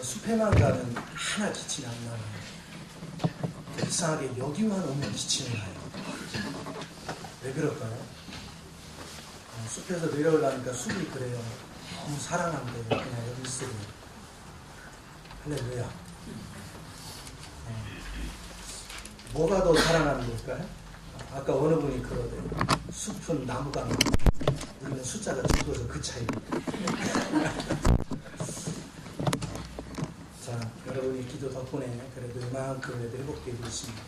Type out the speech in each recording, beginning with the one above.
숲에만 가면 하나 기침이 안 나요. 이상하게 여기만 오면 기침이 나요. 왜 그럴까요? 숲에서 내려오려니까 숲이 그래요. 너무 사랑한대요. 그냥 여기 있으면. 할렐루야. 뭐가 더 사랑하는 걸까요? 아까 어느 분이 그러대요. 숲은 나무가 많고 우리는 숫자가 적어서 그 차이입니다. 자, 여러분이 기도 덕분에 그래도 이만큼이라도 회복되고 있습니다.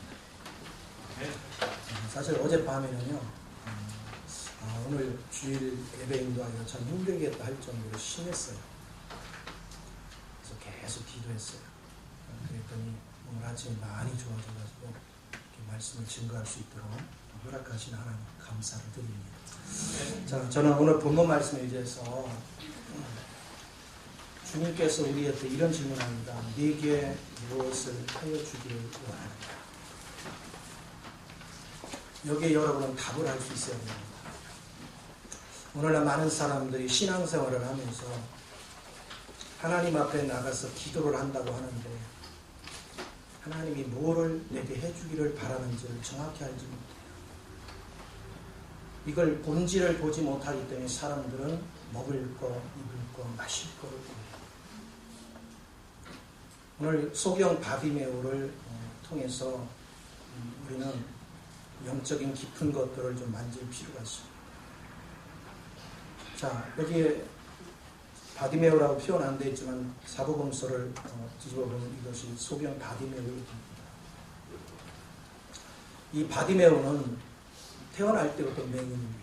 사실 어젯밤에는요, 오늘 주일 예배인도 하여 참 힘들겠다 할 정도로 심했어요. 그래서 계속 기도했어요. 그랬더니 오늘 아침에 많이 좋아져가지고 이렇게 말씀을 증거할 수 있도록 허락하신 하나님 감사를 드립니다. 자, 저는 오늘 본문 말씀에 의해서 주님께서 우리한테 이런 질문합니다. 네게 무엇을 하여 주기를 원하느냐. 여기에 여러분은 답을 할 수 있어야 됩니다. 오늘날 많은 사람들이 신앙생활을 하면서 하나님 앞에 나가서 기도를 한다고 하는데 하나님이 뭐를 내게 해주기를 바라는지를 정확히 알지 못해요. 이걸 본질을 보지 못하기 때문에 사람들은 먹을 거, 입을 거, 마실 거를 보여요. 오늘 소경 바디메오를 통해서 우리는 영적인 깊은 것들을 좀 만질 필요가 있습니다. 자, 여기에 바디메오라고 표현 안 되어 있지만 사복음서를 뒤집어보면 이것이 소경 바디메오입니다. 이 바디메오는 태어날 때부터 맹인입니다.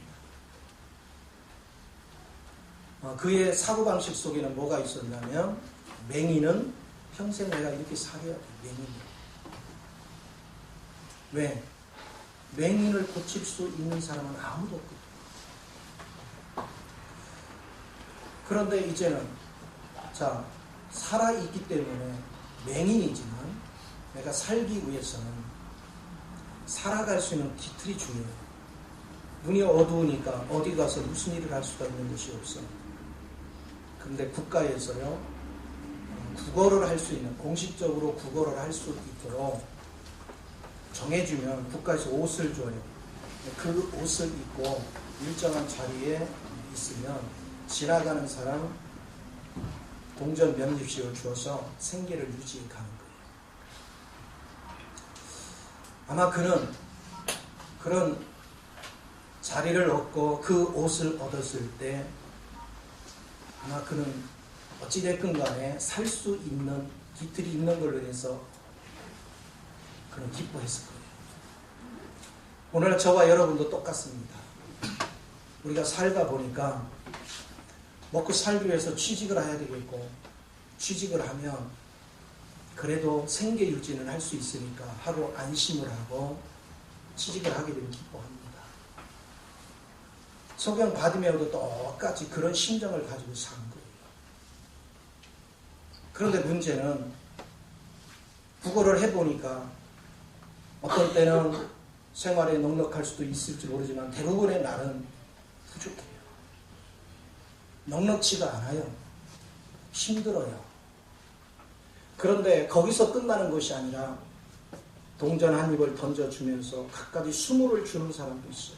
그의 사고방식 속에는 뭐가 있었냐면 맹인은 평생 내가 이렇게 살아야 돼. 맹인이야. 왜? 맹인을 고칠 수 있는 사람은 아무도 없거든. 그런데 이제는 자, 살아있기 때문에 맹인이지만 내가 살기 위해서는 살아갈 수 있는 기틀이 중요해요. 눈이 어두우니까 어디 가서 무슨 일을 할 수가 있는 것이 없어요. 그런데 국가에서요, 국어를 할 수 있는, 공식적으로 국어를 할 수 있도록 정해주면 국가에서 옷을 줘요. 그 옷을 입고 일정한 자리에 있으면 지나가는 사람 동전 면집식을 주어서 생계를 유지해 가는 거예요. 아마 그는 그런 자리를 얻고 그 옷을 얻었을 때 아마 그는 어찌됐든 간에 살 수 있는 기틀이 있는 걸로 인해서 그는 기뻐했을 거예요. 오늘 저와 여러분도 똑같습니다. 우리가 살다 보니까 먹고 살기 위해서 취직을 해야 되겠고, 취직을 하면 그래도 생계 유지는 할 수 있으니까 하고 안심을 하고 취직을 하게 되면 기뻐합니다. 소경 바디메오도 똑같이 그런 심정을 가지고 사는 거예요. 그런데 문제는 국어를 해보니까 어떤 때는 생활에 넉넉할 수도 있을지 모르지만 대부분의 날은 부족해요. 넉넉지가 않아요. 힘들어요. 그런데 거기서 끝나는 것이 아니라 동전 한 입을 던져주면서 갖가지 수모를 주는 사람도 있어요.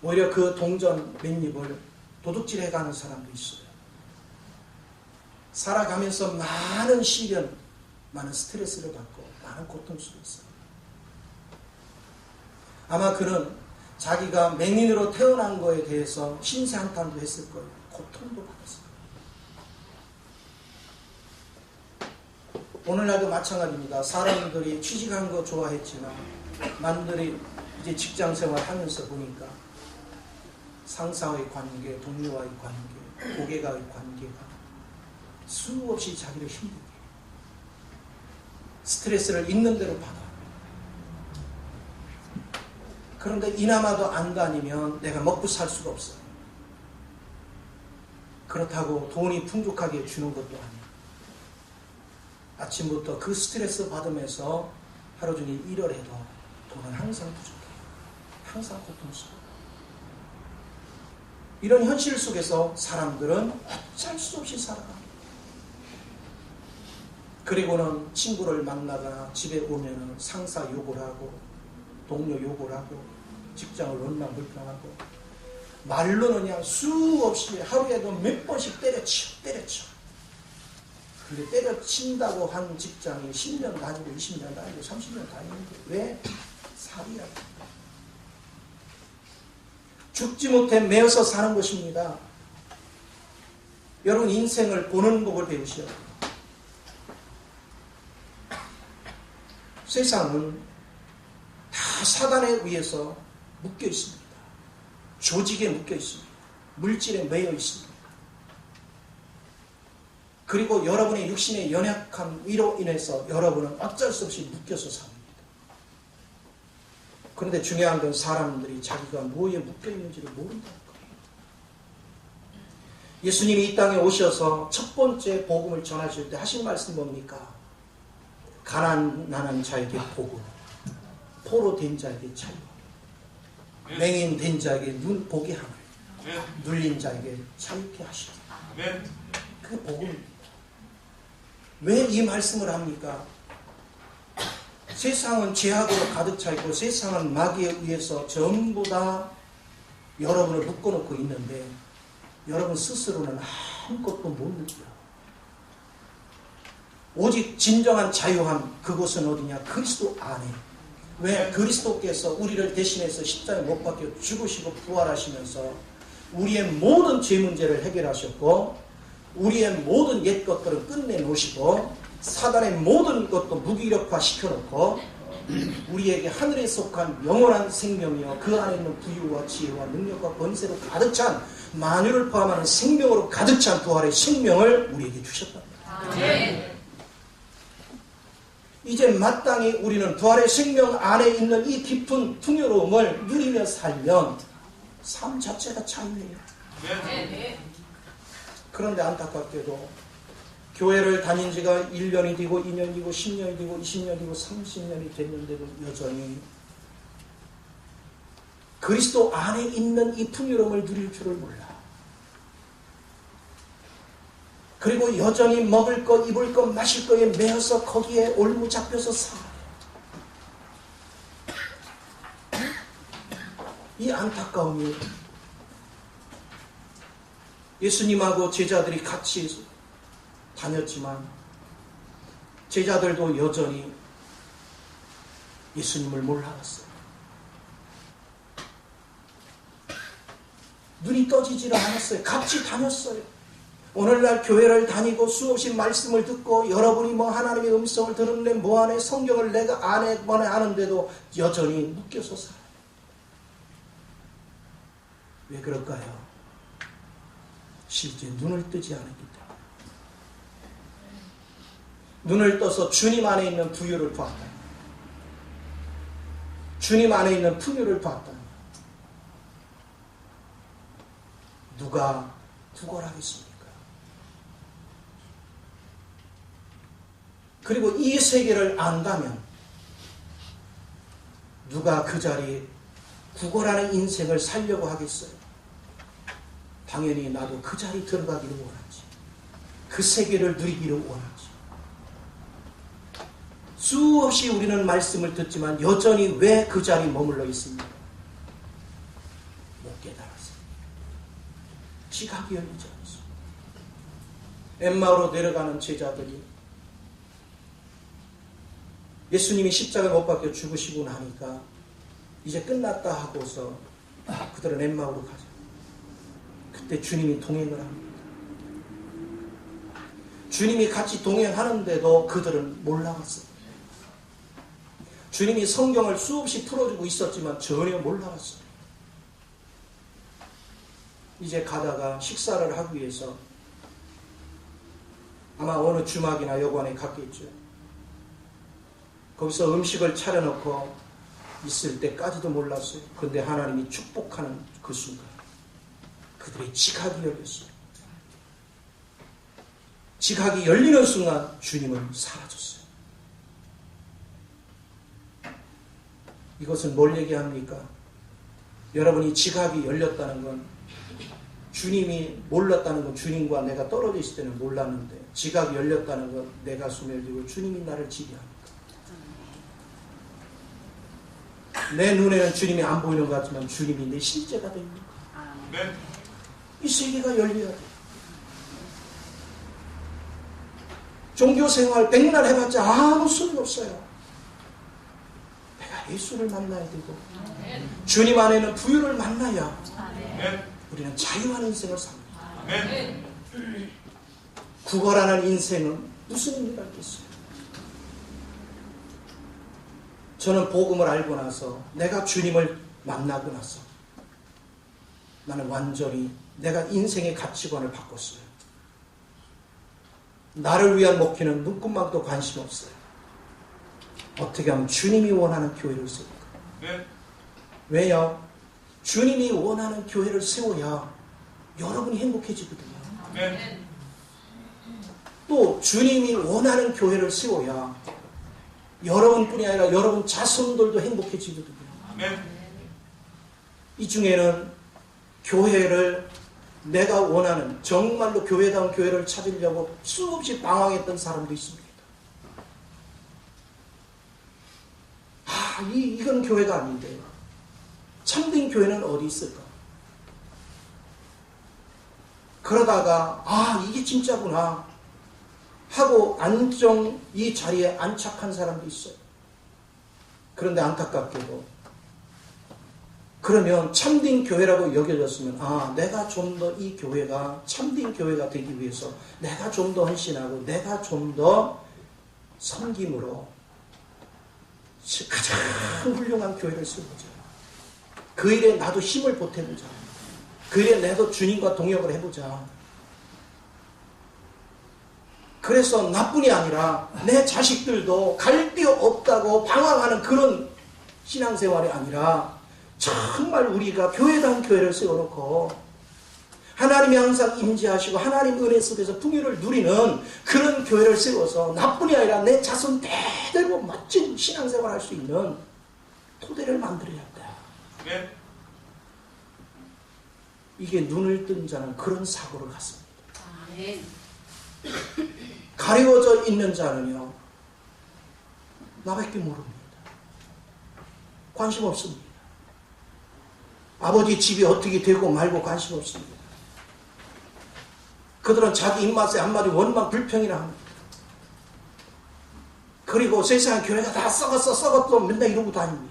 오히려 그 동전 몇 입을 도둑질해가는 사람도 있어요. 살아가면서 많은 시련, 많은 스트레스를 받고 많은 고통 속에 있어요. 아마 그는 자기가 맹인으로 태어난 거에 대해서 신세한탄도 했을 거예요. 고통도 받았을 거예요. 오늘날도 마찬가지입니다. 사람들이 취직한 거 좋아했지만 만들이 이제 직장생활 하면서 보니까 상사와의 관계, 동료와의 관계, 고객과의 관계가 수없이 자기를 힘들게 해요. 스트레스를 있는 대로 받아. 그런데 이나마도 안 다니면 내가 먹고 살 수가 없어요. 그렇다고 돈이 풍족하게 주는 것도 아니에요. 아침부터 그 스트레스 받으면서 하루 종일 일을 해도 돈은 항상 부족해요. 항상 고통스러워요. 이런 현실 속에서 사람들은 어쩔 수 없이 살아갑니다. 그리고는 친구를 만나거나 집에 오면은 상사 욕을 하고 동료 욕을 하고 직장을 얼마나 불평하고 말로는 그냥 수없이 하루에도 몇 번씩 때려쳐. 근데 때려친다고 한 직장이 10년 다니고 20년 다니고 30년 다니는데 왜? 살이야. 죽지 못해 매어서 사는 것입니다. 여러분 인생을 보는 법을 배우시오. 세상은 다 사단에 의해서 묶여 있습니다. 조직에 묶여 있습니다. 물질에 매여 있습니다. 그리고 여러분의 육신의 연약함으로 인해서 여러분은 어쩔 수 없이 묶여서 삽니다. 그런데 중요한 건 사람들이 자기가 뭐에 묶여 있는지를 모른다는 거예요. 예수님이 이 땅에 오셔서 첫 번째 복음을 전하실 때 하신 말씀 뭡니까? 가난한 자에게 복음, 포로 된 자에게 자유, 맹인 된 자에게 눈 보게 함을, 눌린 자에게 자유케 하시기. 그게 복음입니다. 왜 이 말씀을 합니까? 세상은 죄악으로 가득 차 있고 세상은 마귀에 의해서 전부 다 여러분을 묶어놓고 있는데 여러분 스스로는 아무것도 못 느껴요. 오직 진정한 자유함, 그곳은 어디냐? 그리스도 안에. 왜? 그리스도께서 우리를 대신해서 십자가에 못 박혀 죽으시고 부활하시면서 우리의 모든 죄 문제를 해결하셨고 우리의 모든 옛 것들을 끝내놓으시고 사단의 모든 것도 무기력화 시켜놓고 우리에게 하늘에 속한 영원한 생명이요 그 안에 있는 부유와 지혜와 능력과 권세로 가득 찬 만유를 포함하는 생명으로 가득 찬 부활의 생명을 우리에게 주셨답니다. 네. 이제 마땅히 우리는 부활의 생명 안에 있는 이 깊은 풍요로움을 누리며 살면 삶 자체가 자유예요. 네. 그런데 안타깝게도 교회를 다닌 지가 1년이 되고 2년이 되고 10년이 되고 20년이 되고 30년이 됐는데도 여전히 그리스도 안에 있는 이 풍요로움을 누릴 줄을 몰라. 그리고 여전히 먹을 것, 입을 것, 마실 것에 매여서 거기에 올무 잡혀서 살아요. 이 안타까움이 예수님하고 제자들이 같이 다녔지만 제자들도 여전히 예수님을 몰라갔어요. 눈이 떠지지를 않았어요. 같이 다녔어요. 오늘날 교회를 다니고 수없이 말씀을 듣고 여러분이 뭐 하나님의 음성을 들었네 뭐하네 성경을 내가 안 해 뭐네 하는데도 여전히 묶여서 살아요. 왜 그럴까요? 실제 눈을 뜨지 않았기 때문에. 눈을 떠서 주님 안에 있는 부유를 봤다. 주님 안에 있는 풍요를 봤다. 누가 구걸하겠습니까? 그리고 이 세계를 안다면 누가 그 자리에 구걸하는 인생을 살려고 하겠어요? 당연히 나도 그 자리에 들어가기를 원하지. 그 세계를 누리기를 원하지. 수없이 우리는 말씀을 듣지만 여전히 왜 그 자리에 머물러 있습니까? 못 깨달았어요. 지각이 열리지 않았어요. 엠마오로 내려가는 제자들이 예수님이 십자가에 못 박혀 죽으시고 나니까 이제 끝났다 하고서 그들은 엠마오로 가죠. 그때 주님이 동행을 합니다. 주님이 같이 동행하는데도 그들은 몰라갔어요. 주님이 성경을 수없이 풀어주고 있었지만 전혀 몰라갔어요. 이제 가다가 식사를 하기 위해서 아마 어느 주막이나 여관에 갔겠죠. 거기서 음식을 차려놓고 있을 때까지도 몰랐어요. 그런데 하나님이 축복하는 그 순간 그들의 지각이 열렸어요. 지각이 열리는 순간 주님은 사라졌어요. 이것은 뭘 얘기합니까? 여러분이 지각이 열렸다는 건 주님이 몰랐다는 건 주님과 내가 떨어져 있을 때는 몰랐는데 지각이 열렸다는 건 내 가슴에 열리고 주님이 나를 지배합니다. 내 눈에는 주님이 안 보이는 것 같지만 주님이 내 실제가 됩니다. 이 세계가 열려야 돼요. 종교생활 100날 해봤자 아무 소용없어요. 내가 예수를 만나야 되고 주님 안에는 부유를 만나야 우리는 자유한 인생을 삽니다. 구걸하는 인생은 무슨 의미가 있겠어요? 저는 복음을 알고 나서 내가 주님을 만나고 나서 나는 완전히 내가 인생의 가치관을 바꿨어요. 나를 위한 목회는 눈금망도 관심 없어요. 어떻게 하면 주님이 원하는 교회를 세울까? 왜요? 주님이 원하는 교회를 세워야 여러분이 행복해지거든요. 또 주님이 원하는 교회를 세워야 여러분뿐이 아니라 여러분 자손들도 행복해지거든요. 이 중에는 교회를 내가 원하는 정말로 교회다운 교회를 찾으려고 수없이 방황했던 사람도 있습니다. 이건 교회가 아닌데 참된 교회는 어디 있을까? 그러다가 이게 진짜구나 하고 안정 이 자리에 안착한 사람도 있어요. 그런데 안타깝게도 그러면 참된 교회라고 여겨졌으면 내가 좀 더 이 교회가 참된 교회가 되기 위해서 내가 좀 더 헌신하고 내가 좀 더 섬김으로 가장 훌륭한 교회를 세우자. 그 일에 나도 힘을 보태보자. 그 일에 나도 주님과 동역을 해보자. 그래서 나뿐이 아니라 내 자식들도 갈 데 없다고 방황하는 그런 신앙생활이 아니라 정말 우리가 교회다운 교회를 세워놓고 하나님이 항상 임재하시고 하나님 은혜 속에서 풍요를 누리는 그런 교회를 세워서 나뿐이 아니라 내 자손 대대로 멋진 신앙생활을 할 수 있는 토대를 만들어야 한다. 이게 눈을 뜬 자는 그런 사고를 갖습니다. 가리워져 있는 자는요 나밖에 모릅니다. 관심 없습니다. 아버지 집이 어떻게 되고 말고 관심 없습니다. 그들은 자기 입맛에 한마디 원망 불평이라 합니다. 그리고 세상에 교회가 다 썩었어 맨날 이러고 다닙니다.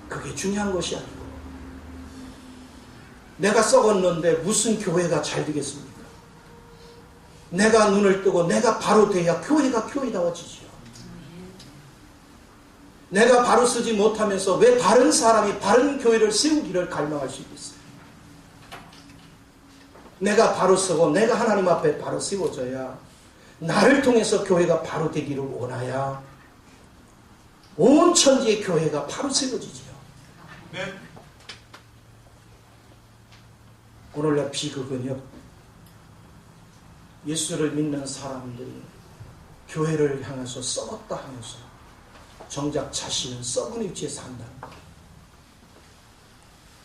그게 중요한 것이 아니고 내가 썩었는데 무슨 교회가 잘 되겠습니까? 내가 눈을 뜨고 내가 바로 돼야 교회가 교회다워지죠. 내가 바로 쓰지 못하면서 왜 다른 사람이 바른 교회를 세우기를 갈망할 수 있겠어요? 내가 바로 서고 내가 하나님 앞에 바로 세워져야 나를 통해서 교회가 바로 되기를 원하야 온 천지의 교회가 바로 세워지죠. 오늘날 비극은요, 예수를 믿는 사람들이 교회를 향해서 썩었다 하면서 정작 자신은 썩은 위치에 산다는 거예요.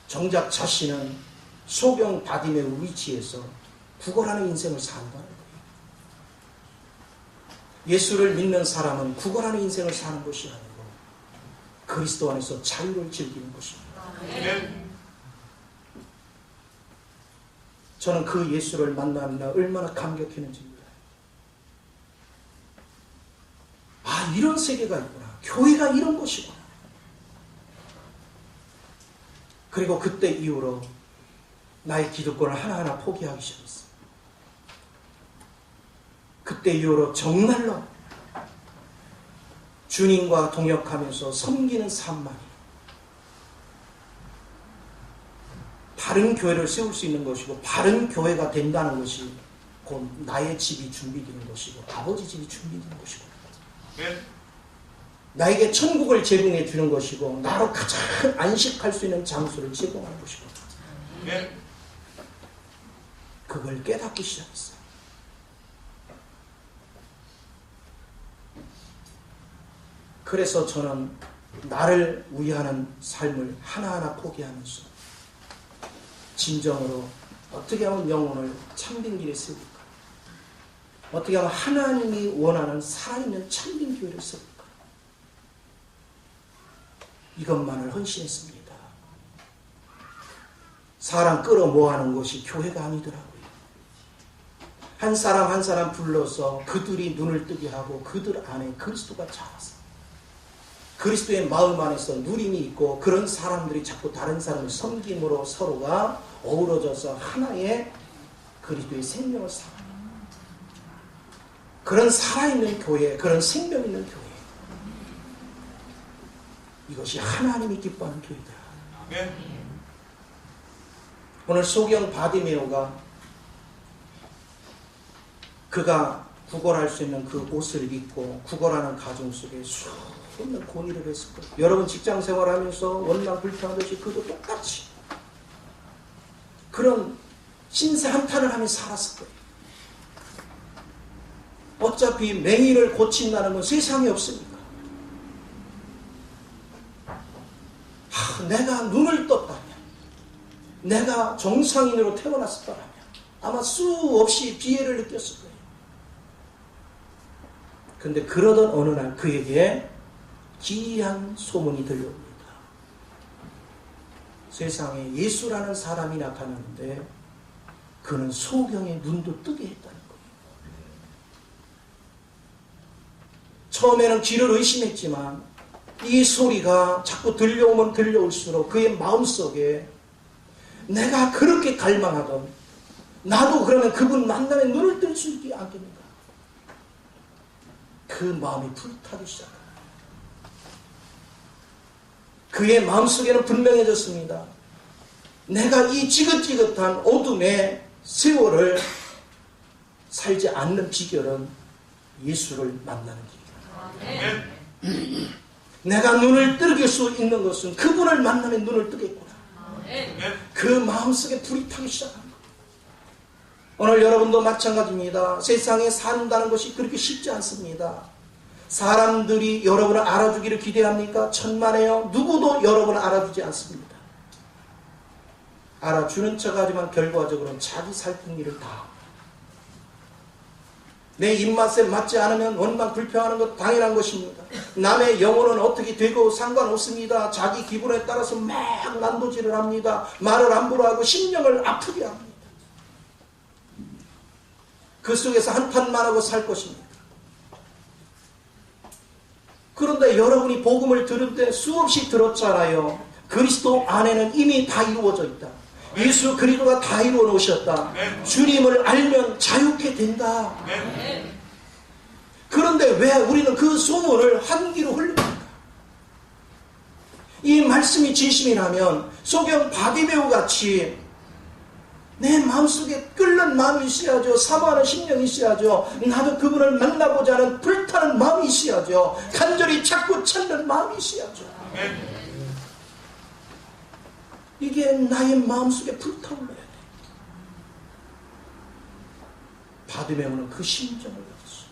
정작 자신은 소경 바디메의 위치에서 구걸하는 인생을 산다는 거예요. 예수를 믿는 사람은 구걸하는 인생을 사는 것이 아니고 그리스도 안에서 자유를 즐기는 것입니다. 저는 그 예수를 만나면 얼마나 감격했는지 몰라요. 이런 세계가 있구나. 교회가 이런 것이구나. 그리고 그때 이후로 나의 기득권을 하나하나 포기하기 시작했어요. 그때 이후로 정말로 주님과 동역하면서 섬기는 삶만이 바른 교회를 세울 수 있는 것이고 바른 교회가 된다는 것이 곧 나의 집이 준비되는 것이고 아버지 집이 준비되는 것이고 나에게 천국을 제공해 주는 것이고 나로 가장 안식할 수 있는 장소를 제공하는 것이고 그걸 깨닫기 시작했어요. 그래서 저는 나를 위하는 삶을 하나하나 포기하면서 진정으로 어떻게 하면 영혼을 참된 길에 세울까? 어떻게 하면 하나님이 원하는 살아있는 참된 교회를 세울까? 이것만을 헌신했습니다. 사람 끌어모아는 것이 교회가 아니더라고요. 한 사람 한 사람 불러서 그들이 눈을 뜨게 하고 그들 안에 그리스도가 자라서 그리스도의 마음 안에서 누림이 있고 그런 사람들이 자꾸 다른 사람을 섬김으로 서로가 어우러져서 하나의 그리스도의 생명을 살아요. 그런 살아있는 교회, 그런 생명 있는 교회, 이것이 하나님이 기뻐하는 교회다. 오늘 소경 바디메오가 그가 구걸할 수 있는 그 옷을 입고 구걸하는 가정 속에 수없는 고뇌를 했을 거예요. 여러분 직장 생활하면서 원망 불평하듯이 그도 똑같이 그런 신세 한탄을 하면서 살았을 거예요. 어차피 맹인을 고친다는 건 세상에 없으니까. 내가 눈을 떴다면, 내가 정상인으로 태어났었다면 아마 수없이 비애를 느꼈을 거예요. 근데 그러던 어느 날 그에게 기이한 소문이 들려옵니다. 세상에 예수라는 사람이 나타나는데 그는 소경의 눈도 뜨게 했다는 거예요. 처음에는 귀를 의심했지만 이 소리가 자꾸 들려오면 들려올수록 그의 마음속에 내가 그렇게 갈망하던 나도 그러면 그분 만남에 눈을 뜰 수 있지 않겠는가? 그 마음이 불타기 시작합니다. 그의 마음속에는 분명해졌습니다. 내가 이 지긋지긋한 어둠의 세월을 살지 않는 비결은 예수를 만나는 길이다. 내가 눈을 뜨길 수 있는 것은 그분을 만나면 눈을 뜨겠구나. 그 마음속에 불이 타기 시작합니다. 오늘 여러분도 마찬가지입니다. 세상에 산다는 것이 그렇게 쉽지 않습니다. 사람들이 여러분을 알아주기를 기대합니까? 천만에요. 누구도 여러분을 알아주지 않습니다. 알아주는 척하지만 결과적으로는 자기 살픈 일을 다 합니다. 내 입맛에 맞지 않으면 원망 불평하는 것 당연한 것입니다. 남의 영혼은 어떻게 되고 상관없습니다. 자기 기분에 따라서 막 난도질을 합니다. 말을 함부로 하고 심령을 아프게 합니다. 그 속에서 한탄만 하고 살 것입니다. 그런데 여러분이 복음을 들을 때 수없이 들었잖아요. 그리스도 안에는 이미 다 이루어져 있다. 예수 그리스도가 다 이루어 놓으셨다. 주님을 알면 자유케 된다. 그런데 왜 우리는 그 소문을 한 귀로 흘립니까? 이 말씀이 진심이라면 소경 바디메오 같이 내 마음속에 끓는 마음이 있어야죠. 사모하는 심령이 있어야죠. 나도 그분을 만나고자 하는 불타는 마음이 있어야죠. 간절히 찾고 찾는 마음이 있어야죠. 이게 나의 마음속에 불타올라야 돼. 바디메오는 그 심정을 가졌어.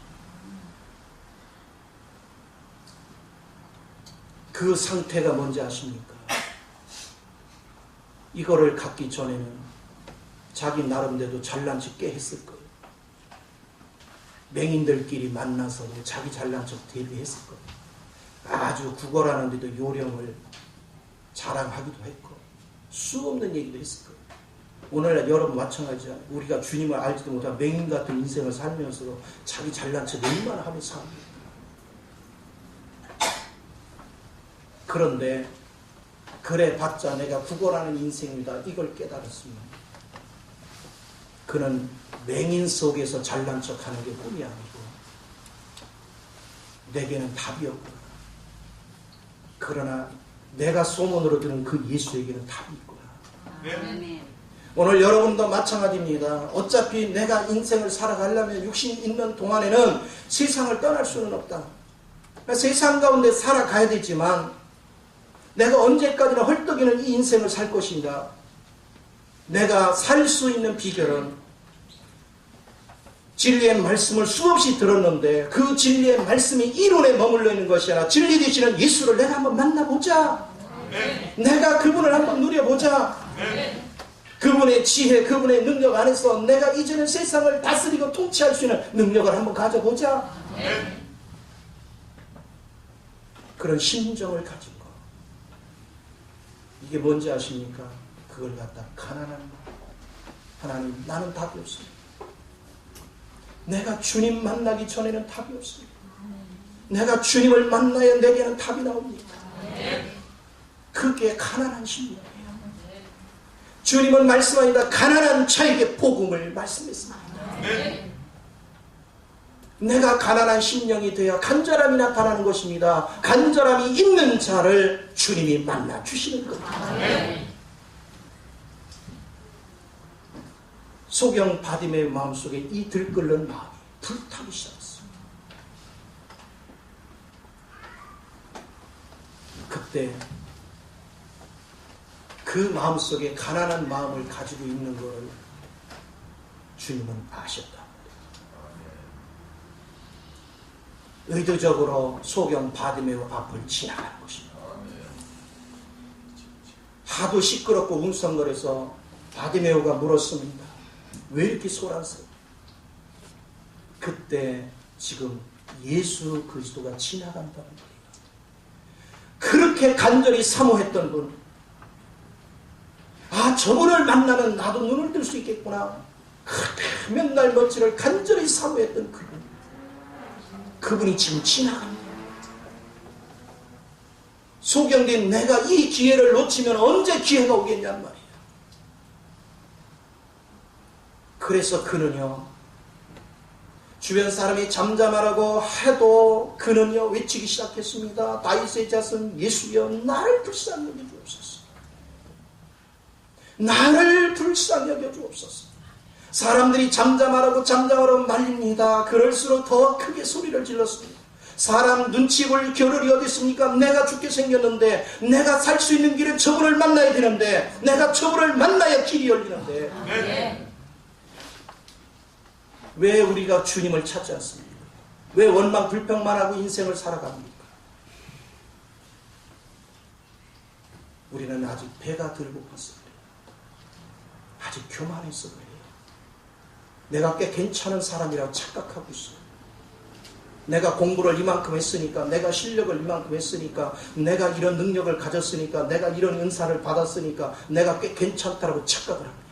그 상태가 뭔지 아십니까? 이거를 갖기 전에는 자기 나름대로 잘난 척 꽤 했을 거예요. 맹인들끼리 만나서 자기 잘난 척 대비했을 거예요. 아주 구걸하는데도 요령을 자랑하기도 했고 수없는 얘기도 했을 거예요. 오늘날 여러분 마찬가지야. 우리가 주님을 알지도 못한 맹인 같은 인생을 살면서도 자기 잘난 척 얼마나 하면서 삽니까? 그런데 그래 봤자 내가 구걸하는 인생이다 이걸 깨달았습니다. 그는 맹인 속에서 잘난 척하는 게 꿈이 아니고 내게는 답이 없구나. 그러나 내가 소문으로 들은 그 예수에게는 답이 있구나. 오늘 여러분도 마찬가지입니다. 어차피 내가 인생을 살아가려면 육신이 있는 동안에는 세상을 떠날 수는 없다. 세상 가운데 살아가야 되지만 내가 언제까지나 헐떡이는 이 인생을 살 것인가? 내가 살 수 있는 비결은 진리의 말씀을 수없이 들었는데 그 진리의 말씀이 이론에 머물러 있는 것이 아니라 진리 되시는 예수를 내가 한번 만나보자. 내가 그분을 한번 누려보자. 그분의 지혜, 그분의 능력 안에서 내가 이제는 세상을 다스리고 통치할 수 있는 능력을 한번 가져보자. 그런 심정을 가진 거. 이게 뭔지 아십니까? 그걸 갖다 가난한 거. 하나님, 나는 답이 없습니다. 내가 주님 만나기 전에는 답이 없습니다. 내가 주님을 만나야 내게는 답이 나옵니다. 그게 가난한 심령이에요. 주님은 말씀하니다 가난한 자에게 복음을 말씀했습니다. 내가 가난한 심령이 되어 간절함이 나타나는 것입니다. 간절함이 있는 자를 주님이 만나 주시는 겁니다. 소경 바디메의 마음속에 이 들끓는 마음이 불타기 시작했습니다. 그때 그 마음속에 가난한 마음을 가지고 있는 것을 주님은 아셨다. 의도적으로 소경 바디메오 앞을 지나가는 것입니다. 하도 시끄럽고 웅성거려서 바디메오가 물었습니다. 왜 이렇게 소란스러워? 그때 지금 예수 그리스도가 지나간다는 거예요. 그렇게 간절히 사모했던 분, 아, 저분을 만나면 나도 눈을 뜰 수 있겠구나. 맨날 멋지를 간절히 사모했던 그분이 지금 지나갑니다. 소경된 내가 이 기회를 놓치면 언제 기회가 오겠냔 말이에요. 그래서 그는요, 주변 사람이 잠잠하라고 해도 그는요 외치기 시작했습니다. 다윗의 자손 예수여, 나를 불쌍히 여겨 주옵소서. 나를 불쌍히 여겨 주옵소서. 사람들이 잠잠하라고 말립니다. 그럴수록 더 크게 소리를 질렀습니다. 사람 눈치 볼 겨를이 어디 있습니까? 내가 죽게 생겼는데, 내가 살 수 있는 길은 저분을 만나야 되는데, 내가 저분을 만나야 길이 열리는데, 왜 우리가 주님을 찾지 않습니까? 왜 원망 불평만 하고 인생을 살아갑니까? 우리는 아직 배가 덜 고팠어 그래요. 아직 교만해서 그래요. 내가 꽤 괜찮은 사람이라고 착각하고 있어요. 내가 공부를 이만큼 했으니까, 내가 실력을 이만큼 했으니까, 내가 이런 능력을 가졌으니까, 내가 이런 은사를 받았으니까 내가 꽤 괜찮다라고 착각을 합니다.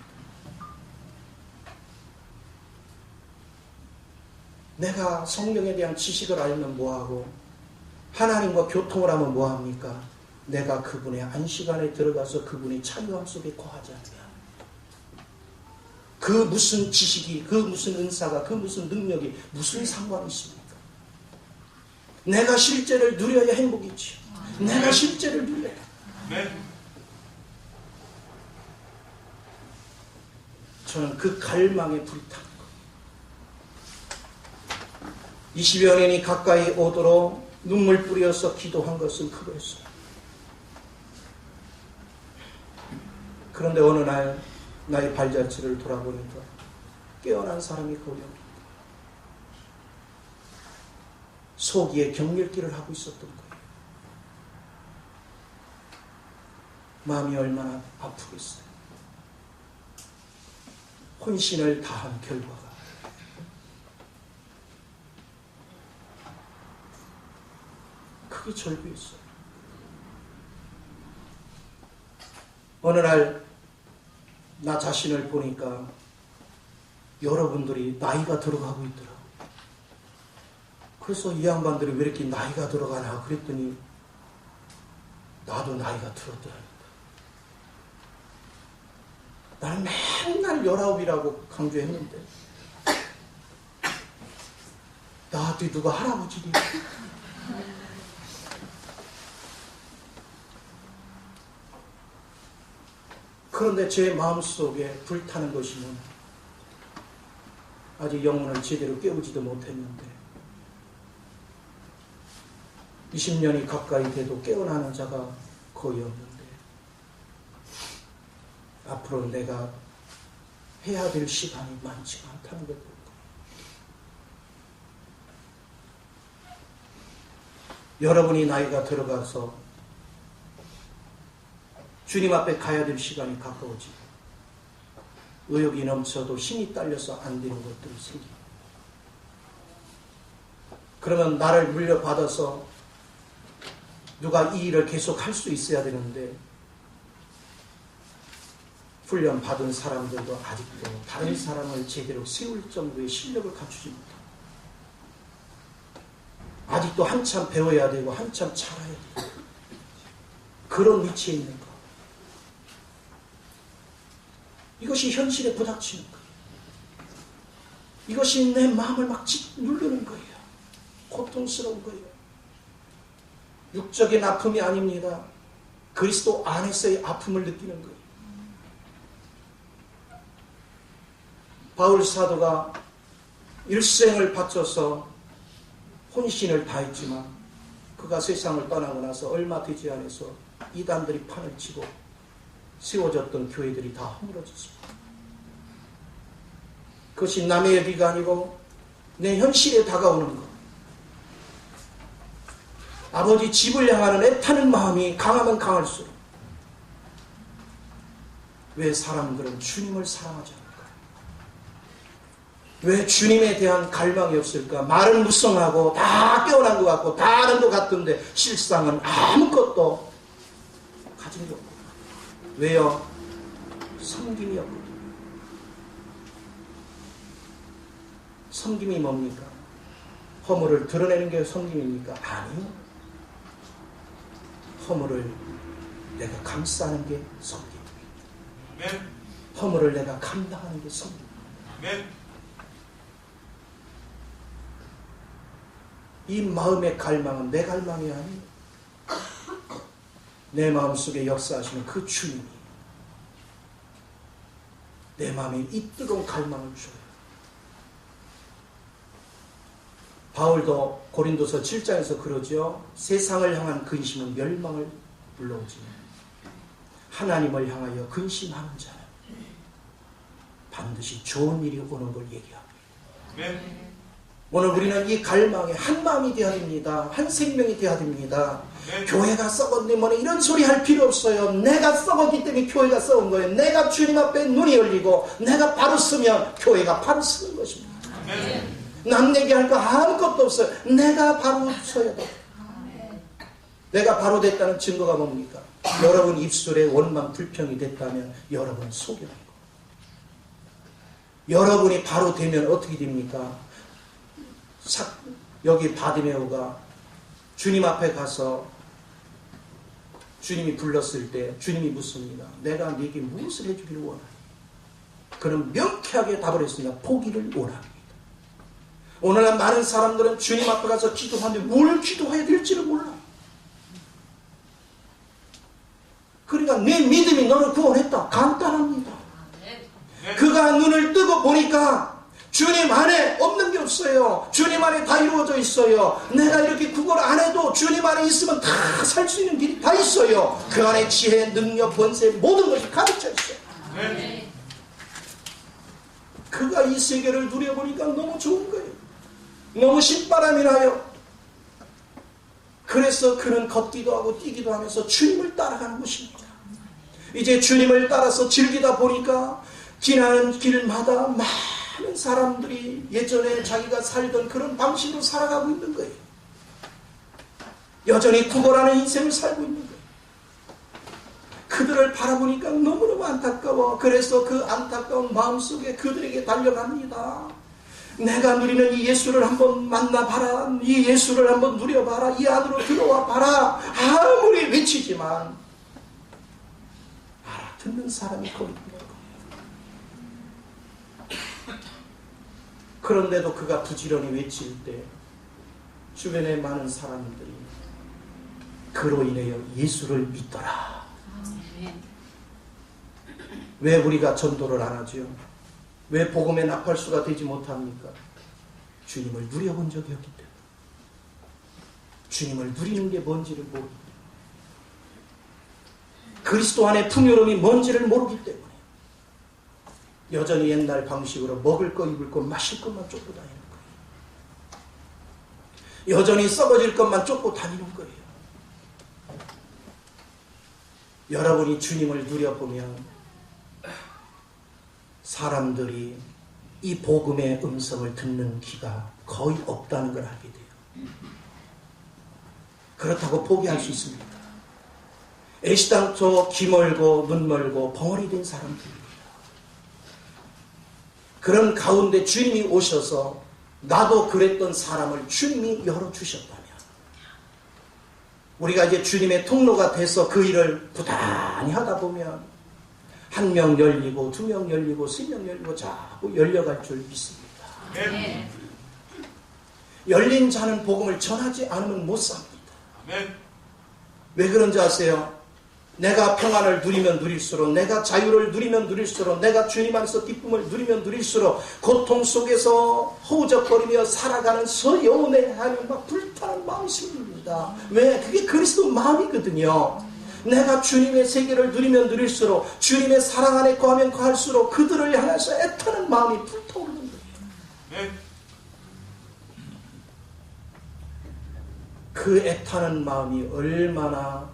내가 성령에 대한 지식을 알면 뭐하고, 하나님과 교통을 하면 뭐합니까? 내가 그분의 안식안에 들어가서 그분의 자유함 속에 거하지 않냐. 그 무슨 지식이, 그 무슨 은사가, 그 무슨 능력이 무슨 상관이 있습니까? 내가 실제를 누려야 행복이지요. 내가 실제를 누려야. 저는 그 갈망에 불타는 것. 20여 년이 가까이 오도록 눈물 뿌려서 기도한 것은 그거였어요. 그런데 어느 날 나의 발자취를 돌아보니까 깨어난 사람이 거기 없다. 소기에 경멸길을 하고 있었던 거예요. 마음이 얼마나 아프겠어요. 혼신을 다한 결과가 크게 절규했어요. 어느 날 나 자신을 보니까 여러분들이 나이가 들어가고 있더라고요. 그래서 이 양반들이 왜 이렇게 나이가 들어가나 그랬더니 나도 나이가 들었더라니까. 나는 맨날 19이라고 강조했는데 나한테 누가 할아버지래. 그런데 제 마음속에 불타는 것이면 아직 영혼을 제대로 깨우지도 못했는데 20년이 가까이 돼도 깨어나는 자가 거의 없는데 앞으로 내가 해야 될 시간이 많지가 않다는 걸 볼까. 여러분이 나이가 들어가서 주님 앞에 가야 될 시간이 가까워지고 의욕이 넘쳐도 힘이 딸려서 안 되는 것들이 생깁니다. 그러면 나를 물려받아서 누가 이 일을 계속 할 수 있어야 되는데 훈련 받은 사람들도 아직도 다른 사람을 제대로 세울 정도의 실력을 갖추지 못합니다. 아직도 한참 배워야 되고 한참 잘해야 되고 그런 위치에 있는 것. 이것이 현실에 부닥치는 거예요. 이것이 내 마음을 막 누르는 거예요. 고통스러운 거예요. 육적인 아픔이 아닙니다. 그리스도 안에서의 아픔을 느끼는 거예요. 바울 사도가 일생을 바쳐서 혼신을 다했지만 그가 세상을 떠나고 나서 얼마 되지 않아서 이단들이 판을 치고 세워졌던 교회들이 다 허물어졌습니다. 그것이 남의 얘기가 아니고 내 현실에 다가오는 것. 아버지 집을 향하는 애타는 마음이 강하면 강할수록 왜 사람들은 주님을 사랑하지 않을까? 왜 주님에 대한 갈망이 없을까? 말은 무성하고 다 깨어난 것 같고 다 아는 것 같은데 실상은 아무것도 가진 게 없고. 왜요? 섬김이 없거든요. 섬김이 뭡니까? 허물을 드러내는 게 섬김입니까? 아니요. 허물을 내가 감싸는 게 섬김입니다. 허물을 내가 감당하는 게 섬김입니다. 이 마음의 갈망은 내 갈망이 아니에요. 내 마음속에 역사하시는 그 주님이 내 마음에 이 뜨거운 갈망을 줘요. 바울도 고린도서 7장에서 그러죠. 세상을 향한 근심은 멸망을 불러오지만 하나님을 향하여 근심하는 자는 반드시 좋은 일이 오는 걸 얘기합니다. 오늘 우리는 이 갈망에 한 마음이 되어야 됩니다. 한 생명이 되어야 됩니다. 교회가 썩었네 뭐네 이런 소리 할 필요 없어요. 내가 썩었기 때문에 교회가 썩은 거예요. 내가 주님 앞에 눈이 열리고 내가 바로 서면 교회가 바로 서는 것입니다. 남 얘기할 거 아무것도 없어요. 내가 바로 서야 돼. 내가 바로 됐다는 증거가 뭡니까? 여러분 입술에 원망 불평이 됐다면 여러분 속여낸 거. 여러분이 바로 되면 어떻게 됩니까? 여기 바디메오가 주님 앞에 가서 주님이 불렀을 때 주님이 묻습니다. 내가 네게 무엇을 해주기를 원하니? 그는 명쾌하게 답을 했습니다. 포기를 원합니다. 오늘날 많은 사람들은 주님 앞에 가서 기도하는데 뭘 기도해야 될지를 몰라. 그러니까 내 믿음이 너를 구원했다. 간단합니다. 그가 눈을 뜨고 보니까 주님 안에 없는 게 없어요. 주님 안에 다 이루어져 있어요. 내가 이렇게 구걸 안 해도 주님 안에 있으면 다 살 수 있는 길이 다 있어요. 그 안에 지혜, 능력, 권세 모든 것이 가득 차 있어요. 그가 이 세계를 누려보니까 너무 좋은 거예요. 너무 신바람이 나요. 그래서 그는 걷기도 하고 뛰기도 하면서 주님을 따라가는 것입니다. 이제 주님을 따라서 즐기다 보니까 지나는 길마다 많은 사람들이 예전에 자기가 살던 그런 방식으로 살아가고 있는 거예요. 여전히 구걸하는 인생을 살고 있는 거예요. 그들을 바라보니까 너무너무 안타까워. 그래서 그 안타까운 마음속에 그들에게 달려갑니다. 내가 누리는 이 예수를 한번 만나봐라. 이 예수를 한번 누려봐라. 이 안으로 들어와 봐라. 아무리 외치지만 알아듣는 사람이 거의 없는 거예요. 그런데도 그가 부지런히 외칠 때 주변에 많은 사람들이 그로 인하여 예수를 믿더라. 왜 우리가 전도를 안 하죠? 왜 복음의 나팔수가 되지 못합니까? 주님을 누려본 적이 없기 때문에. 주님을 누리는 게 뭔지를 모르기 때문에. 그리스도 안에 풍요로움이 뭔지를 모르기 때문에. 여전히 옛날 방식으로 먹을 거, 입을 거, 마실 것만 쫓고 다니는 거예요. 여전히 썩어질 것만 쫓고 다니는 거예요. 여러분이 주님을 누려보면 사람들이 이 복음의 음성을 듣는 귀가 거의 없다는 걸 알게 돼요. 그렇다고 포기할 수 있습니다. 애시당초 귀 멀고 눈 멀고 벙어리 된 사람들입니다. 그런 가운데 주님이 오셔서 나도 그랬던 사람을 주님이 열어주셨다면 우리가 이제 주님의 통로가 돼서 그 일을 부단히 하다 보면 한 명 열리고 두 명 열리고 세 명 열리고 자꾸 열려갈 줄 믿습니다. 아멘. 열린 자는 복음을 전하지 않으면 못 삽니다. 아멘. 왜 그런지 아세요? 내가 평안을 누리면 누릴수록, 내가 자유를 누리면 누릴수록, 내가 주님 안에서 기쁨을 누리면 누릴수록 고통 속에서 허우적거리며 살아가는 저 영혼의 하나님 막 불타는 마음이 생깁니다. 왜? 그게 그리스도 마음이거든요. 내가 주님의 세계를 누리면 누릴수록, 주님의 사랑 안에 거하면 거할수록 그들을 향해서 애타는 마음이 불타오르는 거예요. 네. 그 애타는 마음이 얼마나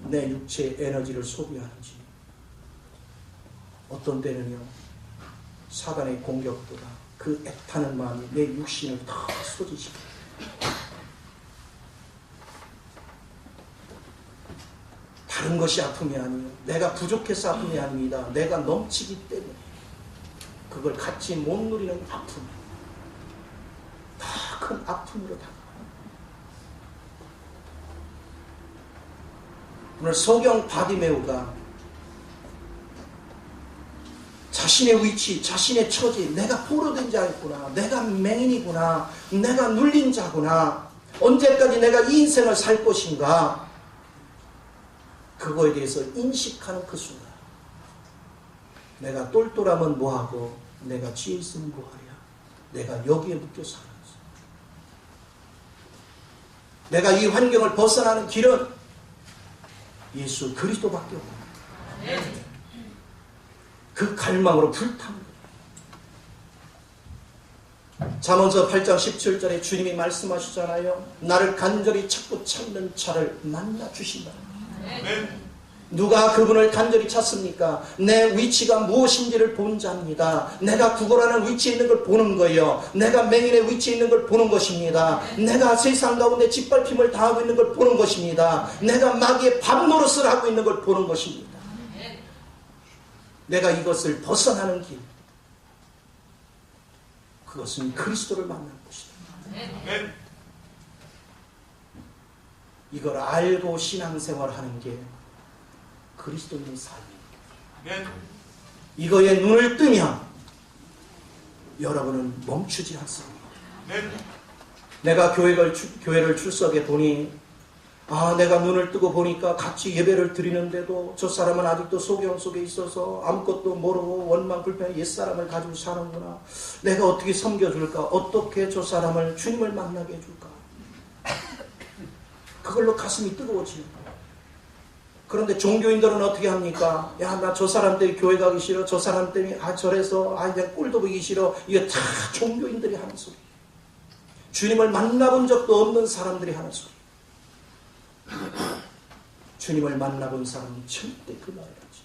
내 육체의 에너지를 소비하는지, 어떤 때는요 사단의 공격보다 그 애타는 마음이 내 육신을 더 소지시켜요. 다른 것이 아픔이 아니에요. 내가 부족해서 아픔이 아닙니다. 내가 넘치기 때문에 그걸 같이 못 누리는 아픔, 더 큰 아픔으로 다가와요. 오늘 소경 바디메오가 자신의 위치, 자신의 처지, 내가 포로된 자였구나, 내가 맹인이구나, 내가 눌린 자구나, 언제까지 내가 이 인생을 살 것인가, 그거에 대해서 인식하는 그 순간, 내가 똘똘하면 뭐하고 내가 지혜 있으면 뭐하랴, 내가 여기에 묶여 살아있어. 내가 이 환경을 벗어나는 길은 예수 그리스도밖에 없는, 그 갈망으로 불타는 거예요. 잠언서 8장 17절에 주님이 말씀하시잖아요. 나를 간절히 찾고 찾는 자를 만나 주신다. 누가 그분을 간절히 찾습니까? 내 위치가 무엇인지를 본 자입니다. 내가 구걸하는 위치에 있는 걸 보는 거예요. 내가 맹인의 위치에 있는 걸 보는 것입니다. 내가 세상 가운데 짓밟힘을 당하고 있는 걸 보는 것입니다. 내가 마귀의 밥노릇을 하고 있는 걸 보는 것입니다. 내가 이것을 벗어나는 길, 그것은 그리스도를 만나는 것이다. 이걸 알고 신앙생활하는 게 그리스도인의 삶입니다. 이거에 눈을 뜨면 여러분은 멈추지 않습니다. 내가 교회를 출석해 보니, 내가 눈을 뜨고 보니까 같이 예배를 드리는데도 저 사람은 아직도 소경 속에 있어서 아무것도 모르고 원망 불평 옛사람을 가지고 사는구나. 내가 어떻게 섬겨줄까? 어떻게 저 사람을 주님을 만나게 해줄까? 그걸로 가슴이 뜨거워지는 거예요. 그런데 종교인들은 어떻게 합니까? 야, 나 저 사람 때문에 교회 가기 싫어. 저 사람 때문에 저래서 그냥 꼴도 보기 싫어. 이게 다 종교인들이 하는 소리. 주님을 만나본 적도 없는 사람들이 하는 소리. 주님을 만나본 사람은 절대 그 말을 하지.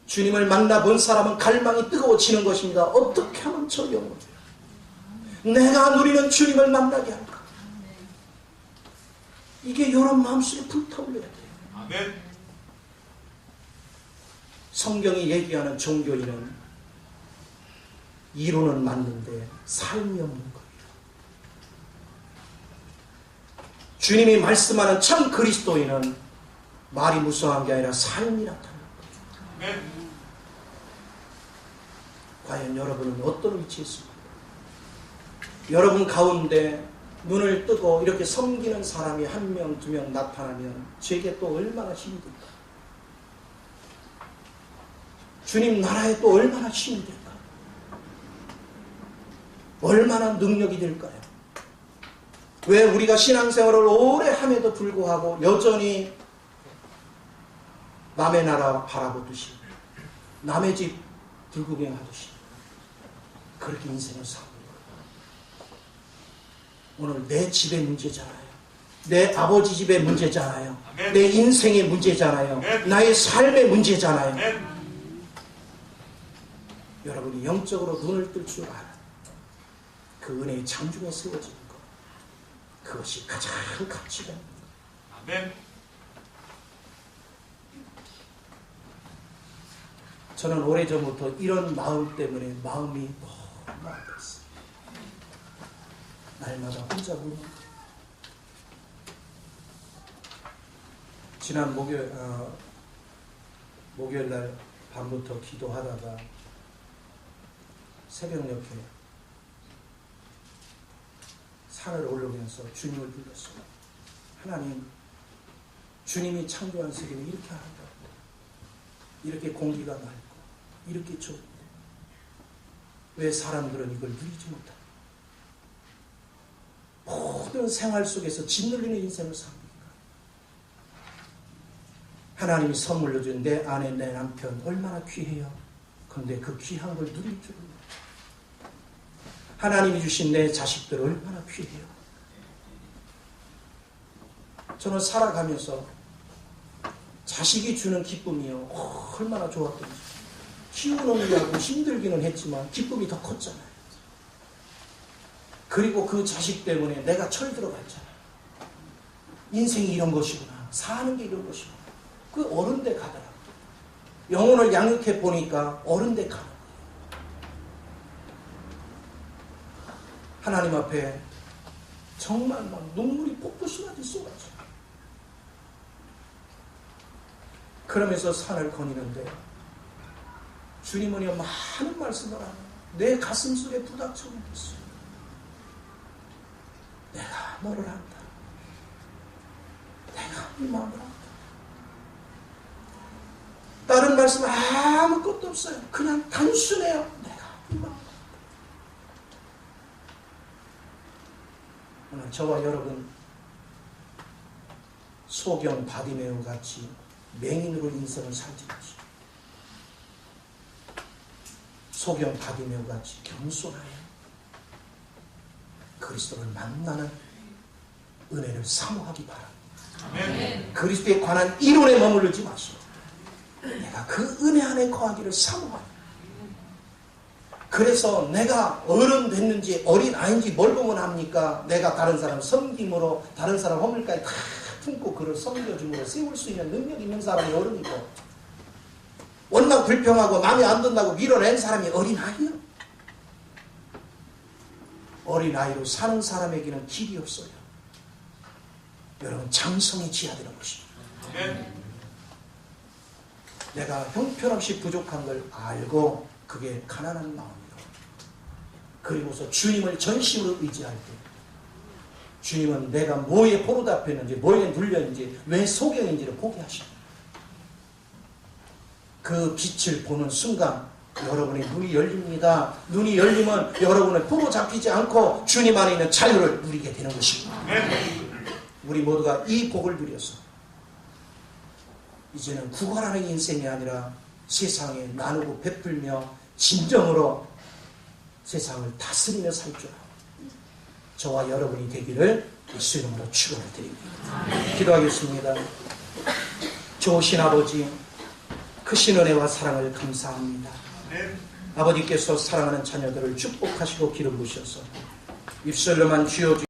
주님을 만나본 사람은 갈망이 뜨거워지는 것입니다. 어떻게 하면 저 영혼을 내가 누리는 주님을 만나게 할까? 이게 여러분 마음속에 불타올려야 돼요. 아멘. 성경이 얘기하는 종교인은 이론은 맞는데 삶이 없는 거예요. 주님이 말씀하는 참 그리스도인은 말이 무성한 게 아니라 삶이 나타나는 거예요. 아멘. 과연 여러분은 어떤 위치에 있습니까? 여러분 가운데 눈을 뜨고 이렇게 섬기는 사람이 한 명, 두 명 나타나면 제게 또 얼마나 힘이 될까? 주님 나라에 또 얼마나 힘이 될까? 얼마나 능력이 될까요? 왜 우리가 신앙생활을 오래 함에도 불구하고 여전히 남의 나라 바라보듯이 남의 집 불구경하듯이 그렇게 인생을 살고 오늘 내 집의 문제잖아요. 내 아버지 집의 문제잖아요. 아멘. 내 인생의 문제잖아요. 아멘. 나의 삶의 문제잖아요. 아멘. 여러분이 영적으로 눈을 뜰 줄 알아. 그 은혜의 장중에 세워지는 것. 그것이 가장 가치가 있는 것. 아멘. 저는 오래전부터 이런 마음 때문에 마음이 너무 아팠어요. 날마다 혼자 울는 거예요. 지난 목요일 날 밤부터 기도하다가 새벽녘에 산을 오르면서 주님을 불렀어요. 하나님, 주님이 창조한 세계는 이렇게 아름답고 이렇게 공기가 맑고 이렇게 좋은데 왜 사람들은 이걸 누리지 못하나? 모든 생활 속에서 짓눌리는 인생을 삽니까? 하나님이 선물로 준 내 아내, 내 남편 얼마나 귀해요. 그런데 그 귀한 걸 누릴 줄은 몰라요. 하나님이 주신 내 자식들 얼마나 귀해요. 저는 살아가면서 자식이 주는 기쁨이요, 얼마나 좋았던지. 키우느냐고 힘들기는 했지만 기쁨이 더 컸잖아요. 그리고 그 자식 때문에 내가 철들어갔잖아요. 인생이 이런 것이구나. 사는 게 이런 것이구나. 그 어른데 가더라고요. 영혼을 양육해 보니까 어른데 가는 거예요. 하나님 앞에 정말 막 눈물이 폭포수같이 쏟아져요. 그러면서 산을 거니는데 주님은요 많은 말씀을 하는 내 가슴 속에 부닥쳐오는 것이요. 내가 너를 안다. 내가 네 마음을 안다. 다른 말씀 아무것도 없어요. 그냥 단순해요. 내가 네 마음을 안다. 오늘 저와 여러분 소경 바디메오 같이 맹인으로 인생을 살지 마시고 소경 바디메오 같이 겸손하여 그리스도를 만나는 은혜를 사모하기 바랍니다. 아멘. 그리스도에 관한 이론에 머무르지 마시고 내가 그 은혜 안에 거하기를 사모하여 그래서 내가 어른 됐는지 어린 아이인지 뭘 보면 합니까? 내가 다른 사람 섬김으로 다른 사람 허물까지 다 품고 그를 섬겨줌으로 세울 수 있는 능력 있는 사람이 어른이고 원망 불평하고 마음에 안 든다고 밀어낸 사람이 어린아이요. 어린아이로 사는 사람에게는 길이 없어요. 여러분 장성이 지하되는 것입니다. 아멘. 내가 형편없이 부족한 걸 알고 그게 가난한 마음이요. 그리고서 주님을 전심으로 의지할 때 주님은 내가 뭐에 포로잡혔는지 뭐에 눌렸는지 왜 소경인지를 보게 하십니다. 그 빛을 보는 순간 여러분의 눈이 열립니다. 눈이 열리면 여러분은 포로잡히지 않고 주님 안에 있는 자유를 누리게 되는 것입니다. 우리 모두가 이 복을 누려서 이제는 구걸하는 인생이 아니라 세상에 나누고 베풀며 진정으로 세상을 다스리며 살 줄 알고 저와 여러분이 되기를 예수 이름으로 축원을 드립니다. 기도하겠습니다. 좋으신 아버지 크신 은혜와 사랑을 감사합니다. 아버지께서 사랑하는 자녀들을 축복하시고 기름 부으셔서 입술로만 쥐어주